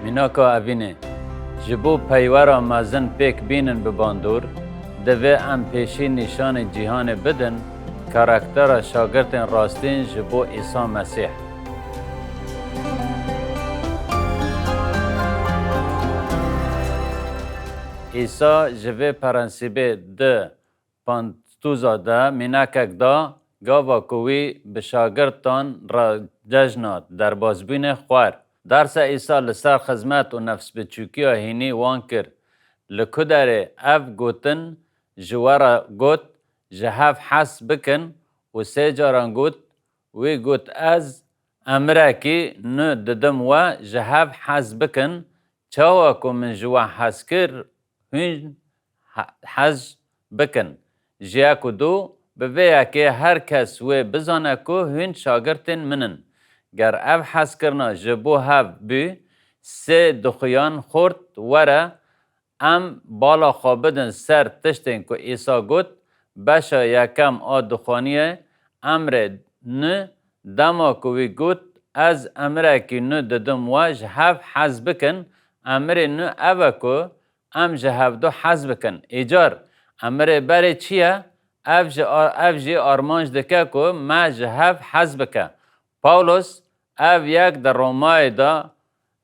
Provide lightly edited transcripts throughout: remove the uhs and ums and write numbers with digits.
میناکا اوینه جبو پیورا مازن پیک بینن بباندور دوی ام پیشی نشان جهان بدن کاراکتر شاگردن راستین جبو عیسی مسیح. عیسی جوی پرنسیبه ده پانتوزا ده میناکک دا گاوا کوی به شاگردان را ججنات در بازبین خوار. درس عیسی لسر خدمت و نفس بچوکی هینی وان کرد. لکدره اف گوتن جوارا گوت جهف حس بکن و سه جاران گوت وی گوت از امره کی نه ددم و جهف حس بکن چاوا کو من جوا حس کر هین حس بکن. جیا کو دو به ویا که هر کس و بزانه کو هین شاگردن منن. گر اف حس کرنا جبو هف بی سه دخیان خورد وره ام بالا خوابدن سر تشتین که عیسی گوت بشا یکم دخانیه امره نه دما کوی گوت از امره کی نه ددم و جهف حز بکن امره نه اوه کو ام جهف دو حز بکن. ایجار امره بره چیه؟ اف جی آرمانج دکه که ما جهف حز بکه. پاولوس اف یک در رومای دا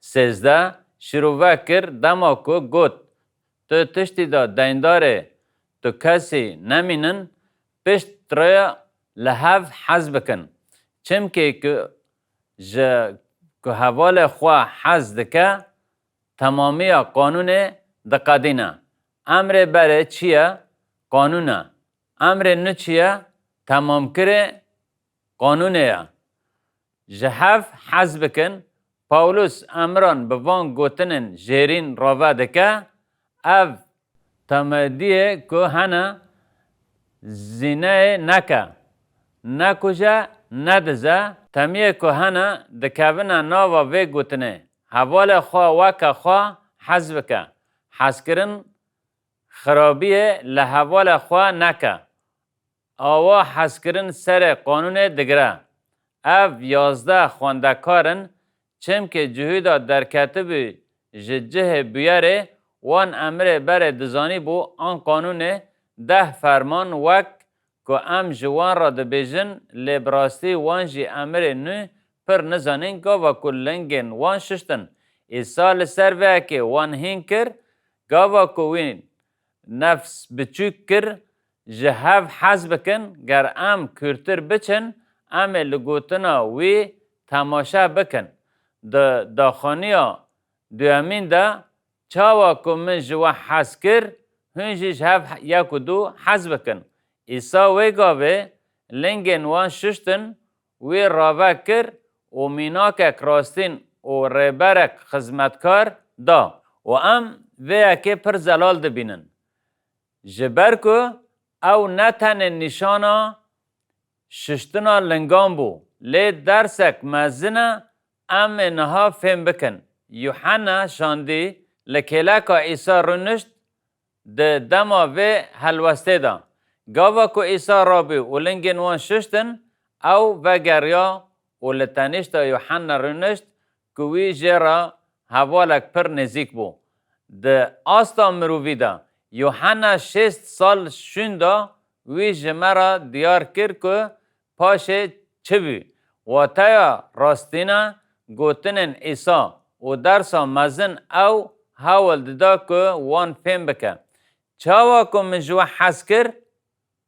13 شروع کرد دما که گوت تو تشتی دا دینداره تو کسی نمینن پشت تریا لحف حز بکن. چمکه که حوال خواه حز دکه تمامی قانون دقادینه. امر بره چیه؟ قانونه. امر نه چیه؟ تمام کره قانونه. جهف حز بکن. پاولوس امران به وان گوتنن جیرین راوه دکه اف تمدیه که هنه زینه نکه نکوژه ندزه تمیه که هنه دکوونه ناوه وی گوتنه حوال خواه وکه خواه حز بکه. حز کرن خرابیه لحوال خواه نکه آوا حز کرن سر قانون دگره. اف 11 خواندکارن چم که جهودا در کتب جه بیاره وان امر بر دزانی بو آن قانون 10 فرمان وک که ام جوان را دبیجن لبراستی وان جی امر نو پر نزانین گاوا کلنگین وان ششتن. ایسال سر وکه وان هین کر گاوا کوین نفس بچوک کر جهف حز بکن گر ام کرتر بچن ام لگوتنا وی تماشا بکن. داخانیا دوامین دا چاوا که من جوا حز کر هنجی جهف یک و دو حز بکن. ایسا وی گاوه لنگین وان ششتن وی راوه کر و میناکک راستین و ریبرک خزمتکار دا و ام وی اکی پر زلال دبینن. جبر که او نتن نشانا ششتنا لنگان بو لی درسک مزنه ام نها فهم بکن. یوحنا شاندی لکیلکا عیسی رونشت ده دما و حلوسته دا. گاوا که عیسی رابی و لنگین وان ششتن او وگریا و لتنشت یوحنا رونشت که وی جرا حوالک پر نزیک بو. ده آستا مرووی دا یوحنا 6 سال شوندا وی جمرا دیار کر که پاشه چوی و تایا راستینا گوتنن عیسی و درسا مزن او حاول ددا که وان فهم بکن. چاوا که من جوا حز کر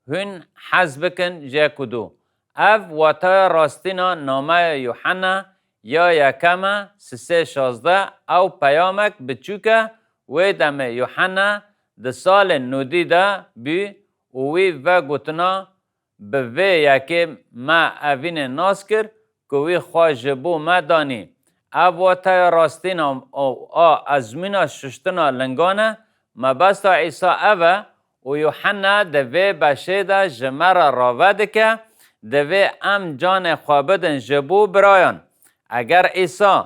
هن حز بکن جا کدو. اف و تایا راستینا نامه یوحنا یا یکمه 3:16 او پیامک بچوکه وی دم یوحنا ده سال نودی دا بی وی و گوتنا به وی یکی ما اوین ناس کر که وی خواه جبو ما دانی. او و تای راستین ازمینا ششتنا لنگانه ما بستا عیسی اوه و یوحنا ده وی بشه دا جمر راوه دکه ده وی ام جان خوابدن جبو برایان. اگر عیسی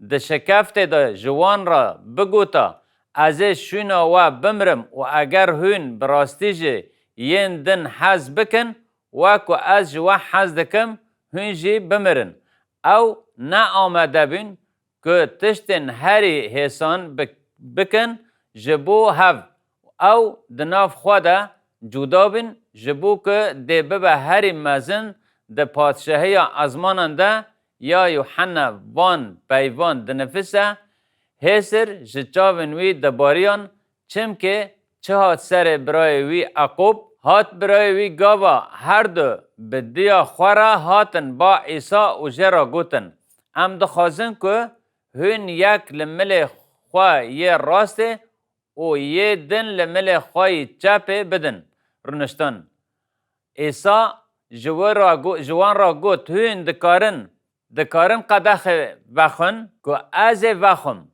ده شکفت دا جوان را بگوتا از شونا و بمرم و اگر هون براستیجه ین دن حز بکن و که از جوا حز دکم هون جی بمرن او نه آمده بین که تشتن هری حسان بکن جبو هف او دناف خواده جدا بین جبو که ده ببه هری مزن ده پادشاهی ازمانن ده یا یوحنا وان پیوان ده نفسه هسر جچاون وی ده باریان چم که چه هات سر برای وی عقوب هات برای وی گاوا هر دو بدیا خورا هاتن با عیسا و جرا گوتن ام دخوازن که هن یک لمل خواه یه راسته و یه دن لمل خواه چپه بدن رنشتن عیسا جوان را گوت هن دکارن قدخ وخن که از وخم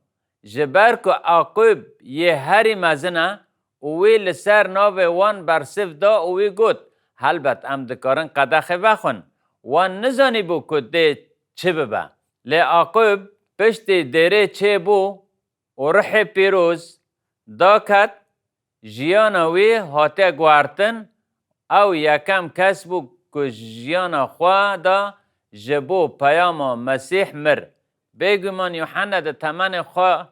جبر که عقوب یه هری مزنه وی لسر ناو وان برسف دا وی گوت هلبت ام دکارن قدخ وخن وان نزانی بو که ده چه ببه لی عقوب پشت دیره چه بو و روح پیروز دا کت جیانا وی هاته گوارتن او یکم کس بو که جیانا خواه دا جبو پیاما مسیح مر بگومان یوحنا ده تمن خواه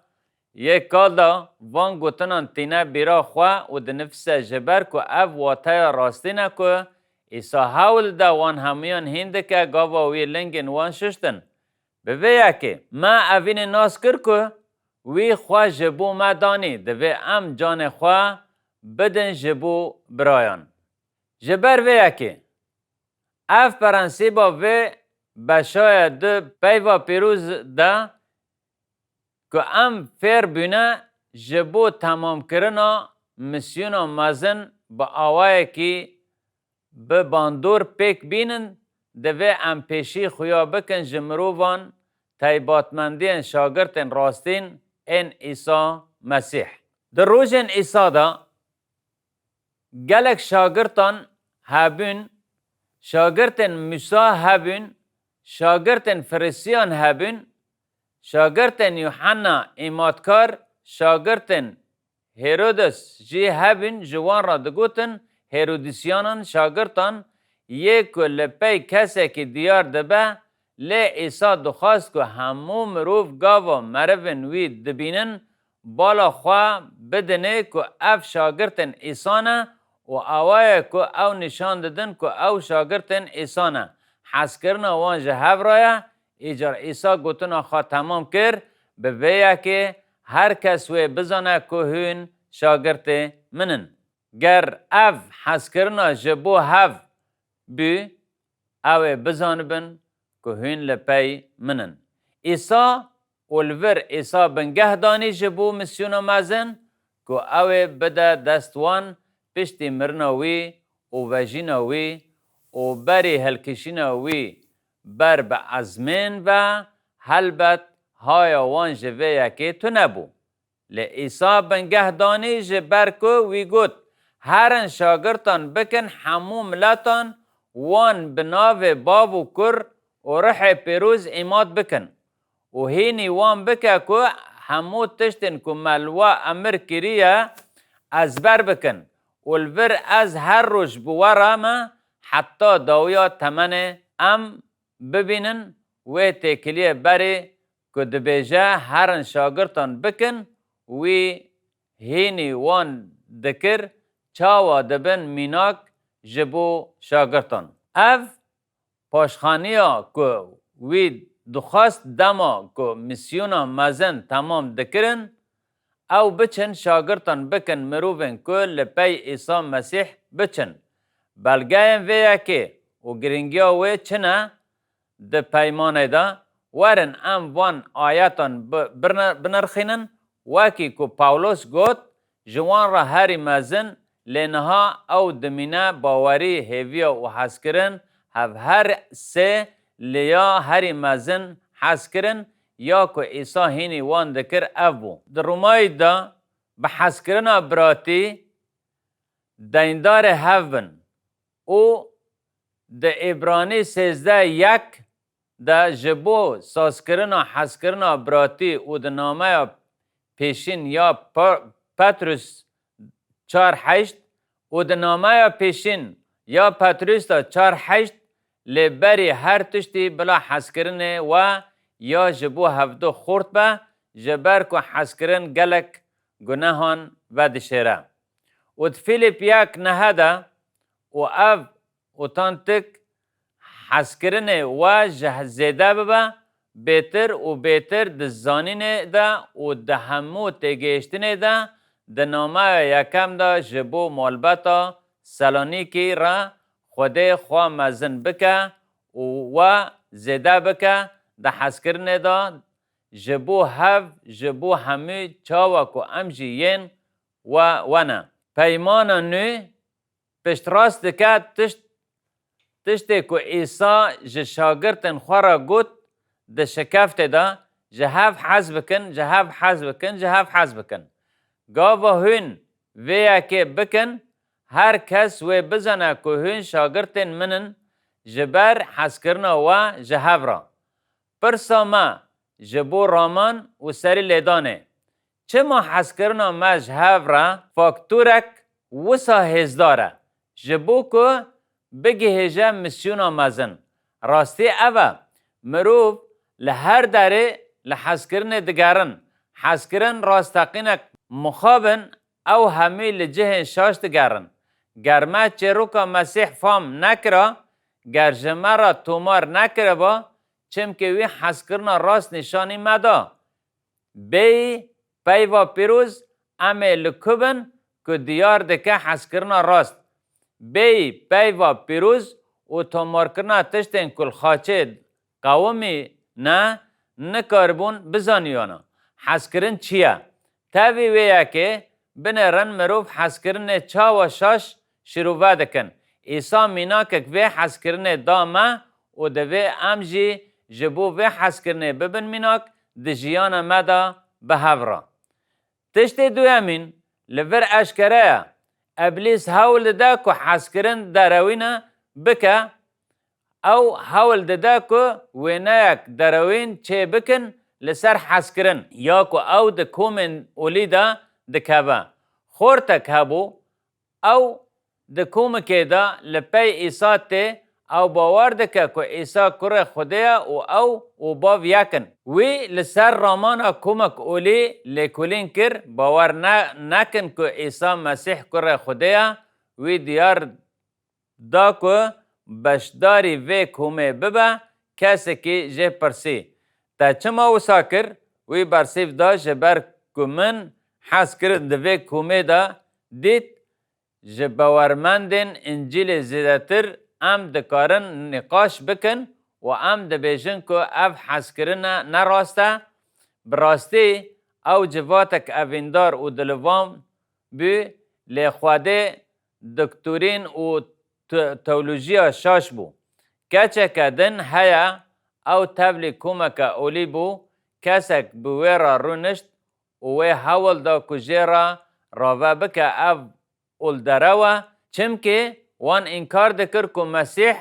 یک کال دا وان گوتنان تینه بیرا خواه و ده نفس جبر که او واته راستینه که ایسا حول دا وان همیان هنده که گاوا وی لنگین وان ششتن بویا که ما اوین ناس کر که وی خواه جبو ما دانی دوی ام جان خواه بدن جبو برایان جبر ویا که اف پرنسیبا وی بشای ده پیوا پیروز ده که ام فیر بینه جبو تمام کرنا مسیونا مزن با آوائه که به باندور پیک بینن دوی ام پیشی خویا بکن جمرووان تایباتمندین شاگرتن راستین این عیسی مسیح در روزن عیسی دا گلک شاگرتان هبین شاگرتن موسی هبین شاگرتن فریسیان هبین شاگرتن یوحنا ایماتکار شاگرتن هیرودس جی هبین جوان را دگوتن هیرودیسیانان شاگرتان یک لپی کسی که دیار دبه لی عیسی دخواست که همو مروف گاوا مروین وی دبینن بالا خواه بدنه که اف شاگرتن عیسانه و اوائه که او نشان دادن که او شاگرتن عیسانه حس کرنا وان جهب رایه ایجار عیسی گوتنا خواه تمام کر به ویه که هر کس وی بزانه که هون شاگرت منن گر اف حس کرنا جبو هف بی او بزان بن که هون لپی منن عیسی اولور عیسی بنگه دانی جبو مسیونا مزن که او بده دستوان پشتی مرنوی و وجینوی و بری هلکشینوی بر به ازمین و هلبت های وان جوه که تو نبو لی عیسی بنگه دانی جبر که وی گوت هرن شاگرتان بکن همو ملتان وان بناو بابو کر و روح پیروز ایماد بکن و هینی وان بکه که همو تشتن که ملوا امر کریه از بر بکن والبر از هر روش بورامه حتی داویا تمنه ام ببینن و تکلیه بری که دبیجه هرن شاگرتان بکن وی هینی وان دکر چاوا دبن میناک جبو شاگرتان اف پاشخانیا که وی دخواست دما که مسیونا مزن تمام دکرن او بچن شاگرتان بکن مروفن که لپی عیسی مسیح بچن بلگایم ویا که و گرینگیا وی چنه ده پیمانه دا ورن ام وان آیاتان بنرخینن واکی که پاولوس گوت جوان را هری مزن لینها او دمینه باوری هیویا و حس کرن هر سه لیا هری مزن حس کرن یا که عیسی هینی وان دکر ابو در رومای دا به حس کرنا براتی دیندار هفن او ده عبرانی 13:1 ده جبو ساز کرنا حس کرنا براتی او ده نامه پیشین یا پتروس 4:8 او ده نامه پیشین یا پتروس دا 4:8 لبری هر تشتی بلا حس کرنه و یا جبو هفدو خورد به جبر که حسکرن گلک گناهان و دشیره. و فیلیپ یک نهده و او اوتانتک حسکرن و زیده ببه بهتر و بهتر دزانین ده و ده همو تگیشتن ده ده نامه یکم ده جبو مالبتا سالونیکی را خود خواه مزن بکه و زیده بکه ده حسکرن ده جبو هف جبو همی چاوه که امجی ین و ونه. پیمان نو پشت راست که تشتی که ایسا جه شاگرتن خورا گوت ده شکفت ده جهاف حز بکن جهاف حز بکن جهاف حز بکن. گاوا هون ویا که بکن هر کس و بزنه که هون شاگرتن منن جبر حز کرنا و جهاف را. پرسا ما جبو رامان و سری لیدانه. چه ما حز کرنا ما جهاف را فاکتورک وسا هزداره. جبو که بگی هجا مسیون آمازن. راستی اوه مروف لهر داره لحز کرن دگرن. حز کرن راستقینک مخابن او همی لجه شاش دگرن. گرمه چروکا مسیح فام نکرا گرجمه را تومار نکره با چم که وی حز کرن راست نشانی مدا. بی پیوا پیروز امه لکوبن که دیار دکه حز کرن راست. بی پیوا پیروز و تومار کرنا تشتین کل خاچه قومی نه نکاربون بزانیانا. حز کرن چیه؟ تاوی ویا که بنرن مروف حز کرن چا و شاش شروع دکن. ایسا مینا که وی حز کرن دامه و دوی امجی جبو وی حز کرن ببن میناک دجیان مدا به هورا. تشت دویمین لور اشکره ابلیس هول ده که حز کرن دروینه بکه او هول ده که وینایک دروین چه بکن لسر حز کرن یا که او ده کومن اولی ده دکبه خورتک هبو او ده کوم که ده لپی ایسا ته او باور دکه که ایسا کره خوده او باو یکن وی لسر رامان کومک اولی لکولین کر باور نکن که ایسا مسیح کره خوده وی دیار دا که بشداری وی کومه ببه کسی که جه پرسی تا چما وسا کر وی برسیف دا جبر که من حس کرد دوی کومه دا دید جباورمندین انجیل زیدتر ام دکارن نقاش بکن و ام دبیجن که اف حس کرنه نراسته براستی او جواتک اویندار و دلوام بی لخواده دکتورین و تولوژیا شاش بو. کچه که دن هیا او تبلی کومک اولی بو کسک بوی را رونشت و وی حول دا کجی را راوه بکه او اول دروه چم که وان انکار دکر که مسیح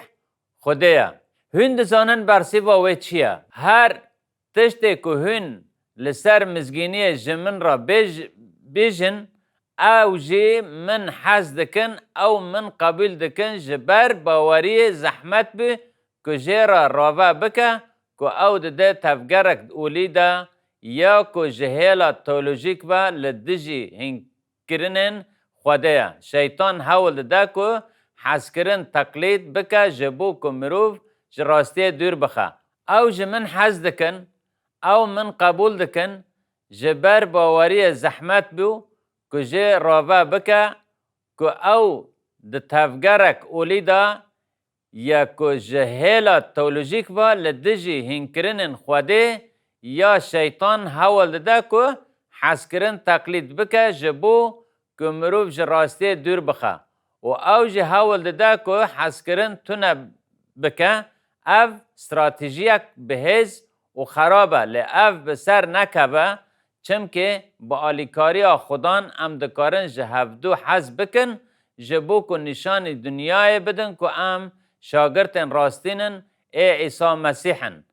خوده. هون دزانن برسی وی چیه؟ هر تشتی که هون لسر مزگینی جمن را بیجن او جی من حز دکن او من قبول دکن جبر باوری زحمت بی که جی را راوه بکه که او ده تفگرک اولی ده یا که جهیلا تولوژیک با لدجی هنگرنن خوده. شیطان حول ده که حز کرن تقلید بکه جبو که مروف جراستی دور بخه. او جمن حز دکن او من قبول دکن جبر باوری زحمت بیو که جه راوه بکه که او ده تفگرک اولی دا یا که جهیلا تولوژیک با لدجی هنکرنن خوده یا شیطان حول ده که حس کرن تقلید بکه جبو که مروف جراستی دور بخه و او جه حول ده که حس کرن تونه بکه او استراتیجیک بهز و خرابه لی او بسر نکبه چم که با آلیکاری خودان ام دکارن جهفدو حز بکن جبو که نشان دنیای بدن که ام شاگرتن راستینن ای عیسی مسیحن.